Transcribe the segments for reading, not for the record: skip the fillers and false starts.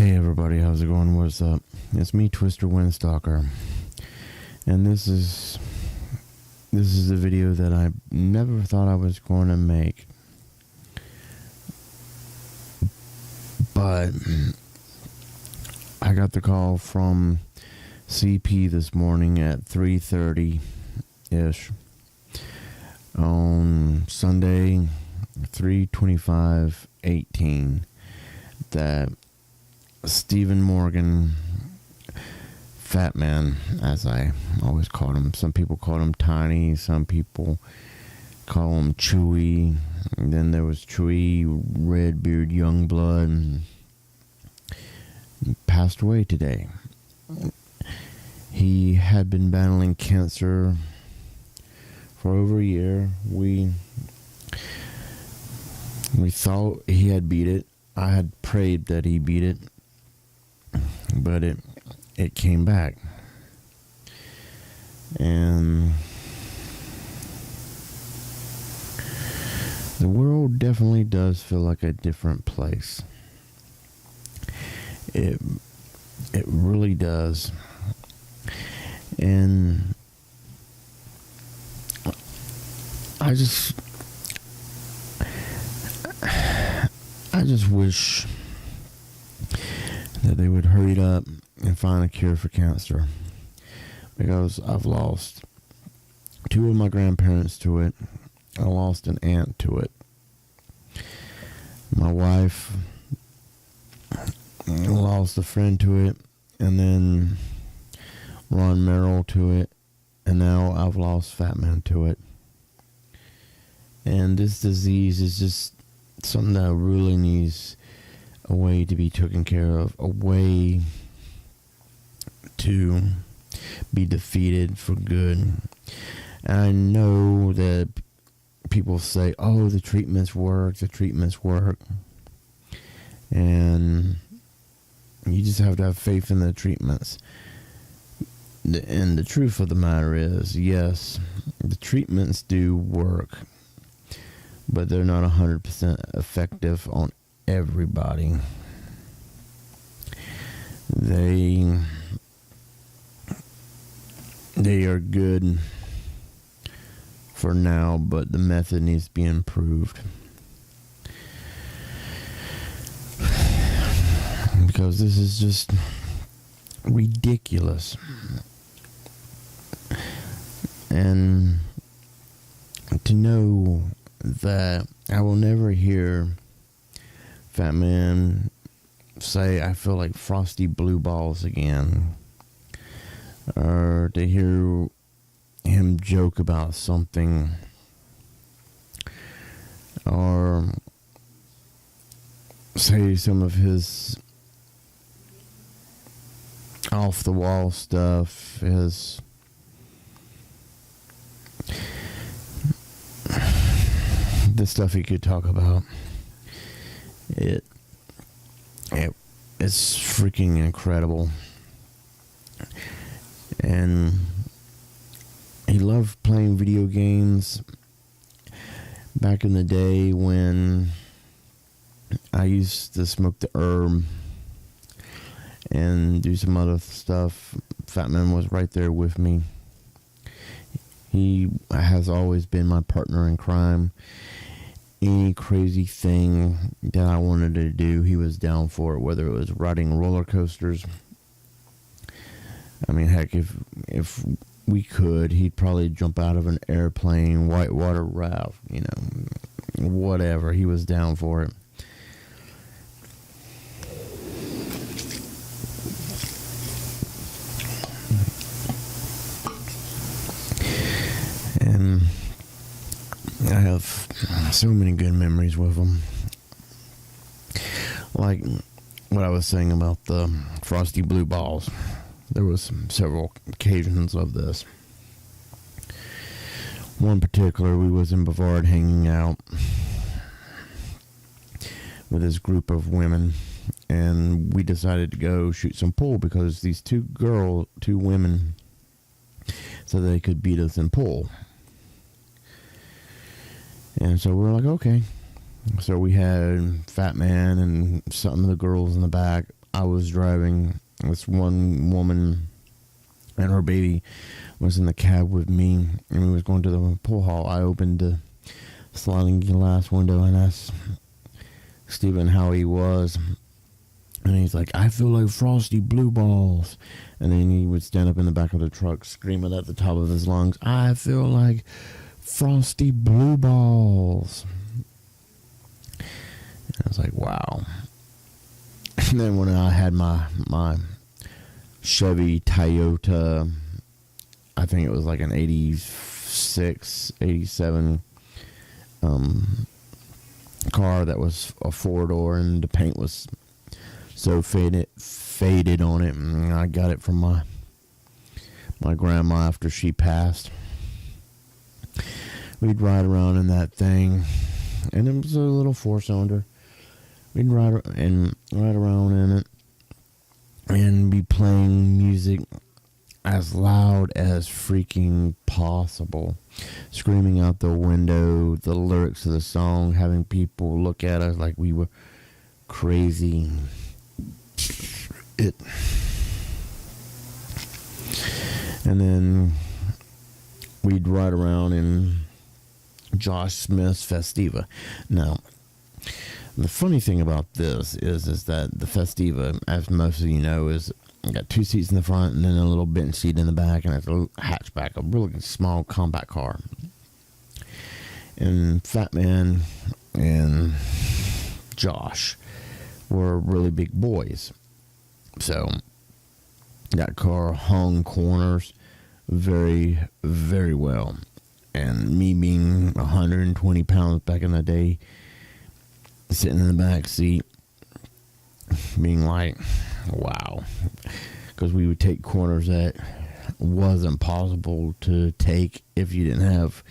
Hey everybody, how's it going? What's up? It's me, Twister Windstalker, and this is a video that I never thought I was going to make, but I got the call from CP this morning at 3:30-ish on Sunday, 3/25/18, that Stephen Morgan, Fatman, as I always called him. Some people called him Tiny, some people call him Chewy, and then there was Chewy, Redbeard, Youngblood, passed away today. He had been battling cancer for over a year. We thought he had beat it. I had prayed that he beat it, but it came back. And the world definitely does feel like a different place. It really does. And I just wish that they would hurry it up and find a cure for cancer, because I've lost two of my grandparents to it. I lost an aunt to it. My wife lost a friend to it, and then Merrill to it, and now I've lost Fatman to it. And this disease is just something that really needs a way to be taken care of, a way to be defeated for good. And I know that people say, oh, the treatments work, and you just have to have faith in the treatments. And the truth of the matter is, yes, the treatments do work, but they're not 100% effective on everybody. They are good for now, but the method needs to be improved, because this is just ridiculous. And to know that I will never hear Fatman say, I feel like frosty blue balls again, or to hear him joke about something, or say some of his off the wall stuff, the stuff he could talk about. It's freaking incredible. And he loved playing video games back in the day when I used to smoke the herb and do some other stuff. Fatman was right there with me. He has always been my partner in crime. Any crazy thing that I wanted to do, he was down for it, whether it was riding roller coasters. I mean, heck, if we could, he'd probably jump out of an airplane, whitewater raft, whatever. He was down for it. And I have so many good memories with him. Like what I was saying about the frosty blue balls. There was several occasions of this. One particular, we was in Bavard hanging out with this group of women, and we decided to go shoot some pool because these two women said they could beat us in pool. And so we're like, okay. So we had Fatman and some of the girls in the back. I was driving. This one woman and her baby was in the cab with me, and we was going to the pool hall. I opened the sliding glass window and asked Steven how he was. And he's like, I feel like Frosty Blue Balls. And then he would stand up in the back of the truck screaming at the top of his lungs, I feel like Frosty Blue Balls. And I was like, wow. And then when I had my Chevy Toyota, I think it was like an 86, 87 car that was a four-door, and the paint was so faded on it, and I got it from my grandma after she passed. We'd ride around in that thing, and it was a little four-cylinder. We'd ride around in it and be playing music as loud as freaking possible, screaming out the window the lyrics of the song, having people look at us like we were crazy. And then we'd ride around in Josh Smith's Festiva. Now, the funny thing about this is that the Festiva, as most of you know, is got two seats in the front and then a little bench seat in the back, and it's a hatchback, a really small compact car. And Fatman and Josh were really big boys, so that car hung corners very, very well. And me being 120 pounds back in the day, sitting in the back seat, being like, wow, because we would take corners that wasn't possible to take if you didn't have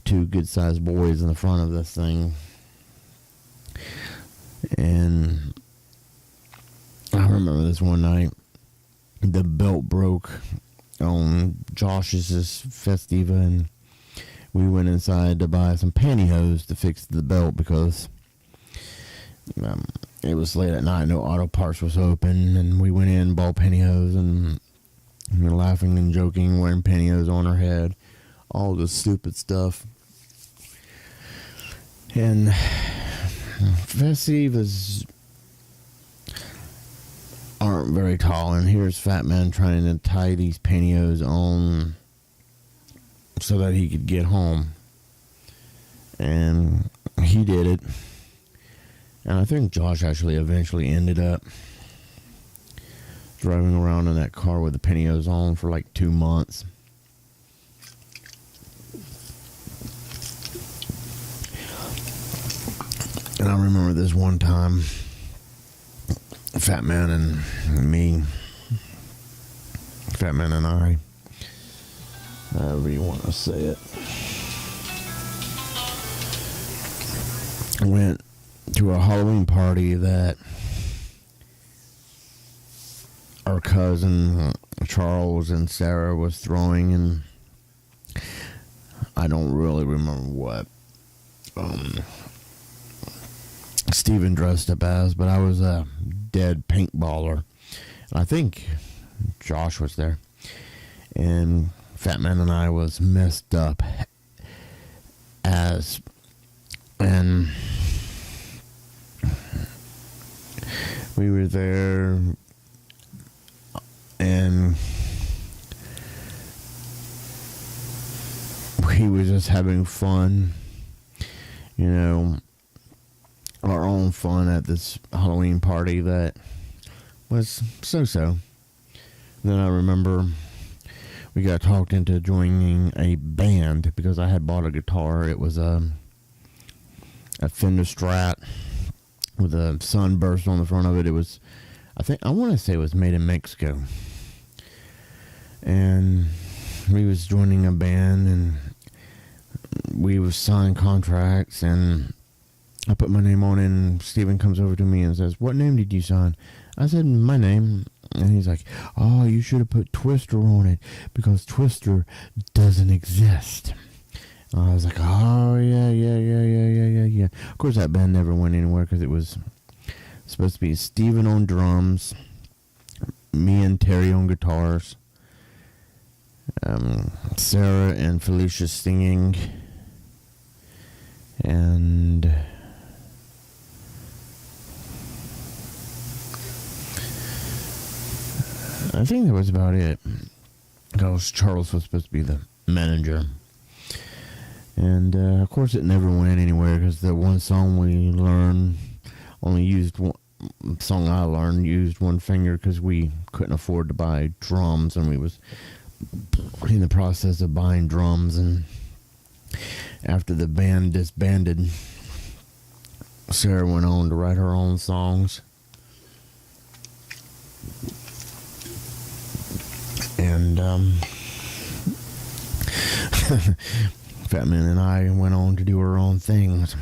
two good-sized boys in the front of this thing. And I remember this one night, the belt broke on Josh's Festiva, and we went inside to buy some pantyhose to fix the belt because it was late at night, no auto parts was open, and we went in, bought pantyhose, and we were laughing and joking, wearing pantyhose on her head, all this stupid stuff. And Festivas aren't very tall, and here's Fatman trying to tie these pantyhose on so that he could get home. And he did it. And I think Josh actually eventually ended up driving around in that car with the pantyhose on for like 2 months. And I remember this one time, Fatman and I, however you want to say it, went to a Halloween party that our cousin Charles and Sarah was throwing, and I don't really remember what Steven dressed up as, but I was a dead paintballer. I think Josh was there, and Fatman and I was messed up and we were there, and we were just having fun, you know, our own fun at this Halloween party that was so-so. Then I remember we got talked into joining a band because I had bought a guitar. It was a Fender Strat with a sunburst on the front of it. It was, I want to say it was made in Mexico. And we was joining a band, and we was signing contracts, and I put my name on it, and Steven comes over to me and says, "What name did you sign?" I said, "My name." And he's like, "Oh, you should have put Twister on it because Twister doesn't exist." And I was like, "Oh, yeah. Of course, that band never went anywhere because it was Supposed to be Steven on drums, me and Terry on guitars, Sarah and Felicia singing, and I think that was about it. Because Charles was supposed to be the manager. And, of course, it never went anywhere because the one song we learned only used one song I learned used one finger because we couldn't afford to buy drums, and we was in the process of buying drums. And after the band disbanded, Sarah went on to write her own songs. And Fatman and I went on to do our own things.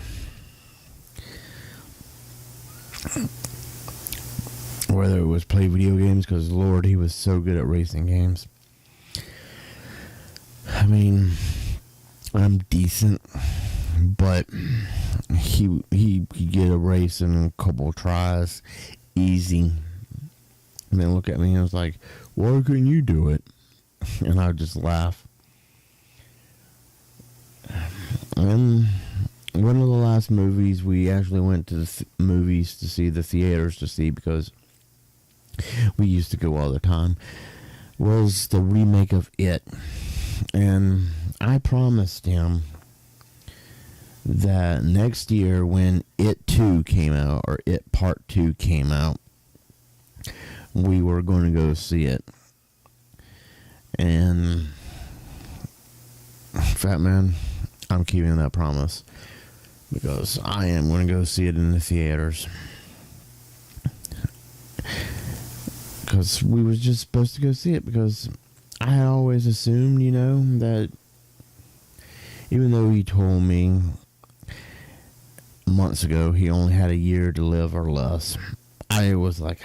Whether it was play video games, because Lord, he was so good at racing games. I mean, I'm decent, but he could get a race in a couple of tries, easy. And then look at me and was like, "Why couldn't you do it?" And I would just laugh. And one of the last movies we actually went to the movies to see, the theaters to see, because we used to go all the time, was the remake of It. And I promised him that next year when It 2 came out, or It Part 2 came out, we were going to go see it. And Fatman, I'm keeping that promise, because I am going to go see it in the theaters. Because we was just supposed to go see it, because I had always assumed, that even though he told me months ago he only had a year to live or less, I was like,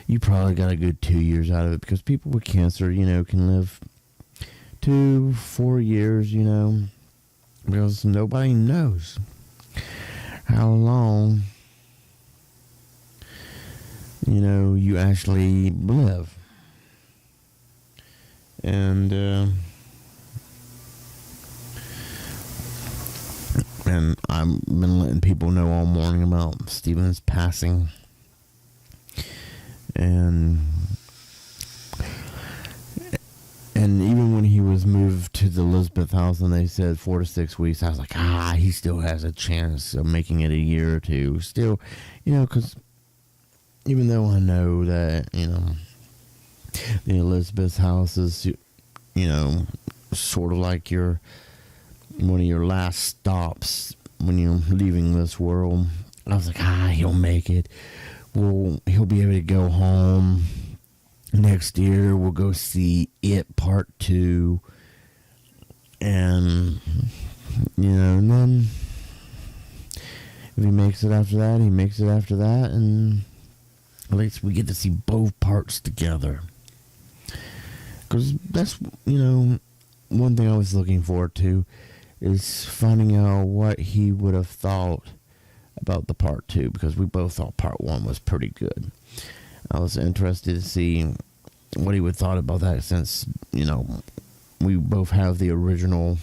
you probably got a good 2 years out of it, because people with cancer, can live 2-4 years, because nobody knows how long, you actually live. And I've been letting people know all morning about Steven's passing. And even when he was moved to the Elizabeth house and they said 4 to 6 weeks, I was like, he still has a chance of making it a year or two. Still, because even though I know that, the Elizabeth house is, sort of like one of your last stops when you're leaving this world, I was like, he'll make it. Well, he'll be able to go home next year. We'll go see It Part 2. And, and then if he makes it after that, he makes it after that. And at least we get to see both parts together. Because that's, one thing I was looking forward to is finding out what he would have thought about the Part 2, because we both thought Part 1 was pretty good. I was interested to see what he would thought about that, since, we both have the original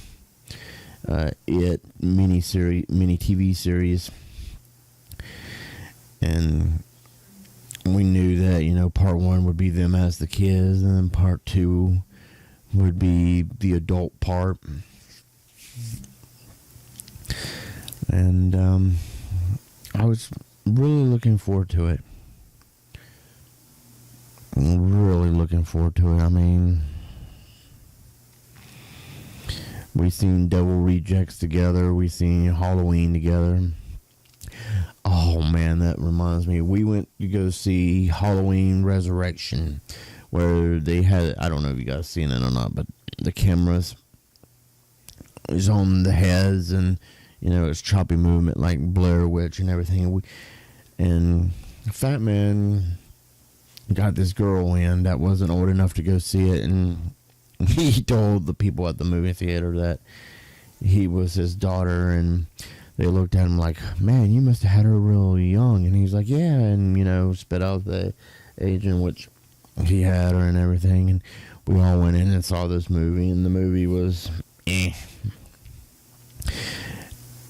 It mini TV series. And we knew that, Part 1 would be them as the kids, and then Part 2 would be the adult part. And I was really looking forward to it. Really looking forward to it. I mean, we seen Devil Rejects together. We seen Halloween together. Oh man, that reminds me. We went to go see Halloween Resurrection, where they had, I don't know if you guys seen it or not, but the cameras is on the heads, and it's choppy movement like Blair Witch and everything. And Fatman got this girl in that wasn't old enough to go see it, and he told the people at the movie theater that he was his daughter, and they looked at him like, man, you must have had her real young. And he's like, yeah, and, spit out the age in which he had her and everything. And we all went in and saw this movie, and the movie was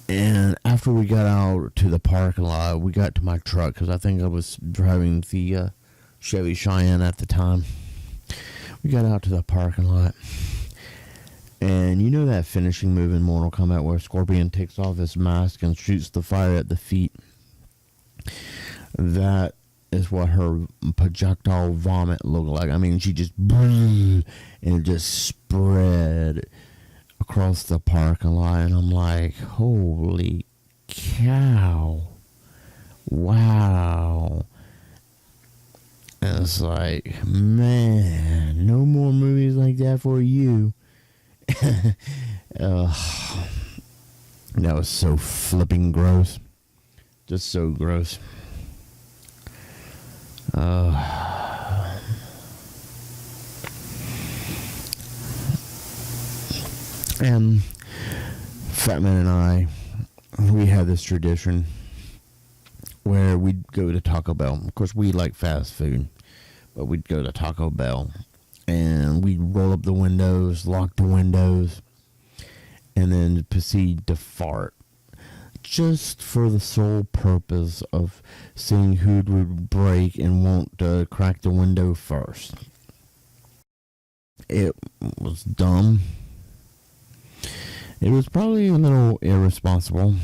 And after we got out to the parking lot, we got to my truck, because I think I was driving the Chevy Cheyenne at the time. We got out to the parking lot, and you know that finishing move in Mortal Kombat where Scorpion takes off his mask and shoots the fire at the feet? That is what her projectile vomit looked like. I mean, she just and it just spread across the parking lot, and I'm like, holy cow, wow. And it's like, man, no more movies like that for you. That was so flipping gross. Just so gross. And Fatman and I, we had this tradition where we'd go to Taco Bell. Of course, we like fast food, but we'd go to Taco Bell, and we'd roll up the windows, lock the windows, and then proceed to fart, just for the sole purpose of seeing who would break and want to crack the window first. It was dumb. It was probably a little irresponsible,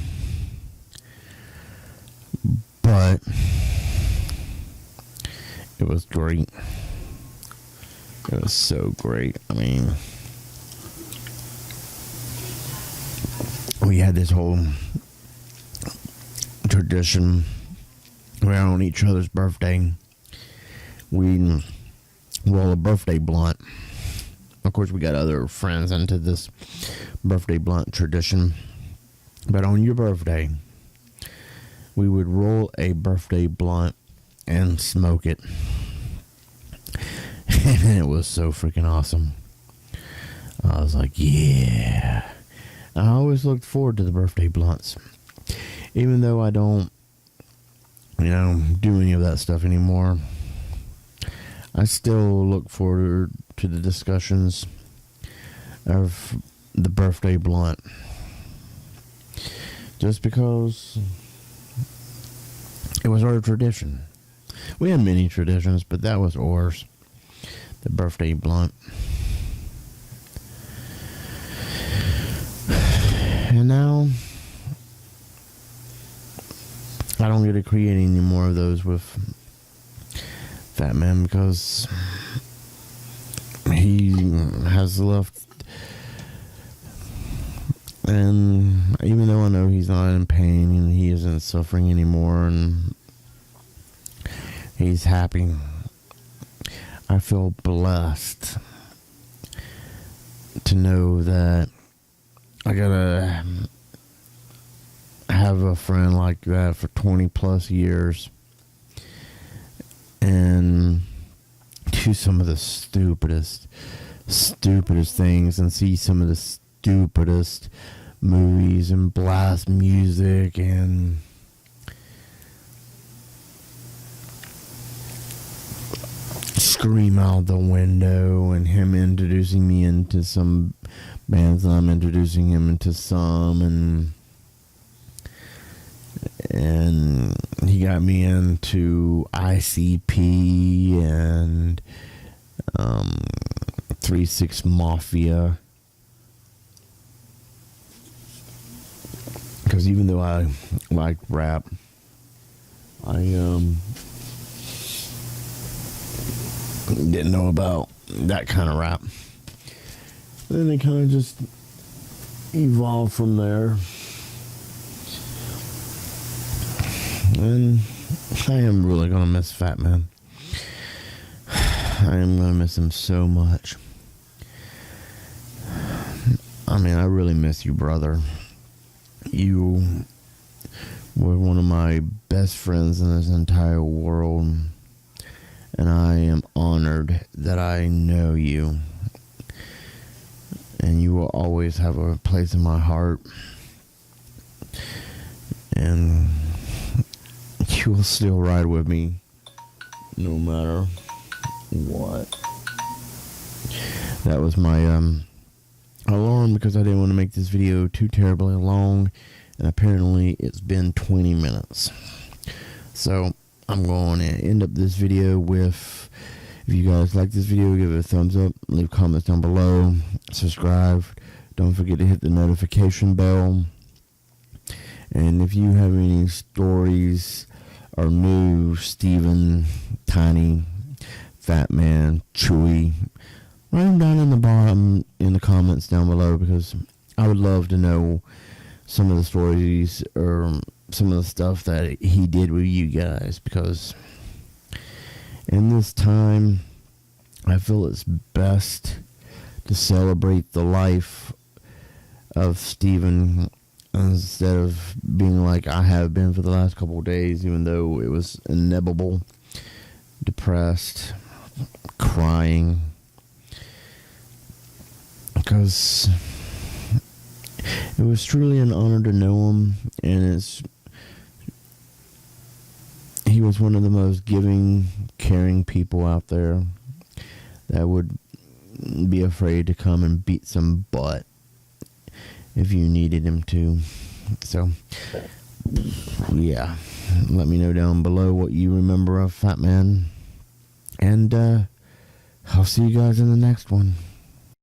but it was great. It was so great. I mean, we had this whole tradition around on each other's birthday. We roll a birthday blunt. Of course, we got other friends into this birthday blunt tradition. But on your birthday, we would roll a birthday blunt and smoke it. And it was so freaking awesome. I was like, yeah. I always looked forward to the birthday blunts. Even though I don't, do any of that stuff anymore, I still look forward to the discussions of the birthday blunt. Just because it was our tradition. We had many traditions, but that was ours. The birthday blunt. And now I don't get to create any more of those with Fatman, because he has left. And even though I know he's not in pain and he isn't suffering anymore and he's happy, I feel blessed to know that I gotta have a friend like that for 20 plus years and do some of the stupidest things and see some of the stupidest movies and blast music and scream out the window, and him introducing me into some bands and I'm introducing him into some, and he got me into ICP and 3-6 Mafia. Because even though I like rap, I didn't know about that kind of rap. Then it kind of just evolved from there. And I am really going to miss Fatman. I am going to miss him so much. I mean, I really miss you, brother. You were one of my best friends in this entire world, and I am honored that I know you, and you will always have a place in my heart. and you will still ride with me no matter what. That was my alarm, because I didn't want to make this video too terribly long, and apparently it's been 20 minutes. So I'm going to end up this video with, if you guys like this video, give it a thumbs up, leave comments down below, subscribe, don't forget to hit the notification bell, and if you have any stories or news, Steven, Tiny, Fatman, Chewy, write them down in the bottom in the comments down below, because I would love to know some of the stories or some of the stuff that he did with you guys, because in this time I feel it's best to celebrate the life of Steven instead of being like I have been for the last couple of days, even though it was inevitable, depressed, crying, because it was truly an honor to know him, and he was one of the most giving, caring people out there that would be afraid to come and beat some butt if you needed him to. So, yeah, let me know down below what you remember of Fatman, and I'll see you guys in the next one.